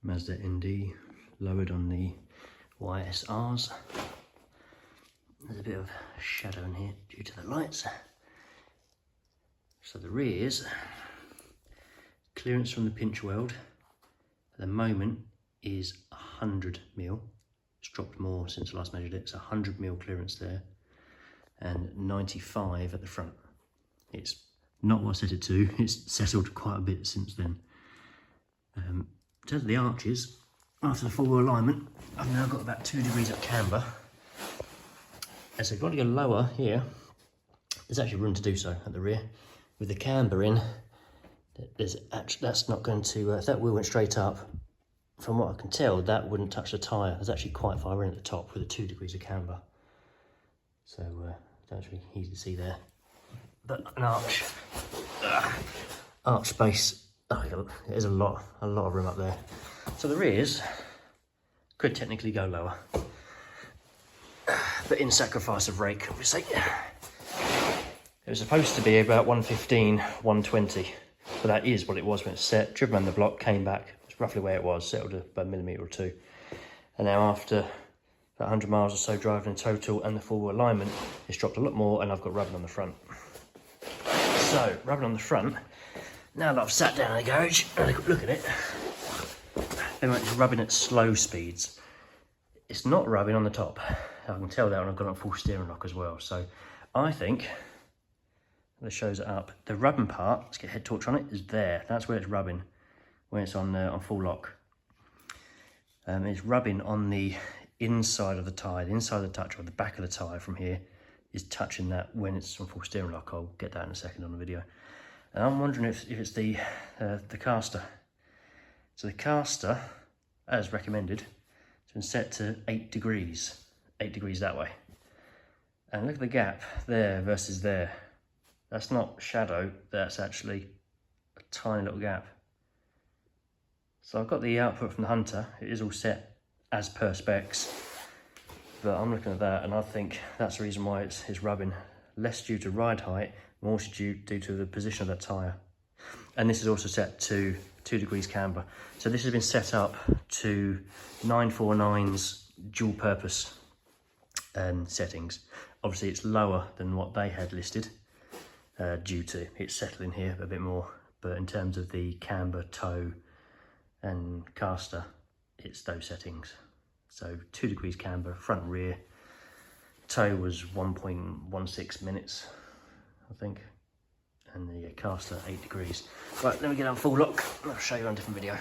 Mazda ND lowered on the YSRs. There's a bit of shadow in here due to the lights. So the rears, clearance from the pinch weld at the moment is 100mm. It's dropped more since I last measured it. It's 100mm clearance there and 95 at the front. It's not what I set it to. It's settled quite a bit since then. In terms of the arches, after the full wheel alignment, I've now got about 2 degrees of camber. And so if you want to go lower here, there's actually room to do so at the rear. With the camber in, that's not going to, if that wheel went straight up, from what I can tell, that wouldn't touch the tyre. There's actually quite far in at the top with the 2 degrees of camber. So that's really easy to see there. But an arch space, there's a lot of room up there. So the rears could technically go lower, but in sacrifice of rake, obviously. It was supposed to be about 115, 120, but that is what it was when it's set. Driven around the block, came back, it's roughly where it was, settled about a millimetre or two. And now after about 100 miles or so driving in total and the full wheel alignment, it's dropped a lot more, and I've got rubbing on the front. So, rubbing on the front, now that I've sat down in the garage and a quick look at it, it's rubbing at slow speeds. It's not rubbing on the top. I can tell that when I've got on full steering lock as well. So I think, that shows it up, the rubbing part, let's get head torch on it, is there. That's where it's rubbing when it's on full lock. It's rubbing on the inside of the tyre, the inside of the touch, or the back of the tyre from here is touching that when it's on full steering lock. I'll get that in a second on the video. And I'm wondering if it's the caster. So the caster, as recommended, has been set to 8 degrees. 8 degrees that way. And look at the gap there versus there. That's not shadow, that's actually a tiny little gap. So I've got the output from the Hunter. It is all set as per specs. But I'm looking at that and I think that's the reason why it's rubbing. Less due to ride height, more due to the position of that tyre. And this is also set to 2 degrees camber. So this has been set up to 949's dual purpose settings. Obviously it's lower than what they had listed due to it's settling here a bit more. But in terms of the camber, toe and caster, it's those settings. So 2 degrees camber, front rear. Toe was 1.16 minutes, I think. And the caster 8 degrees. Right, let me get on full lock. I'll show you on a different video.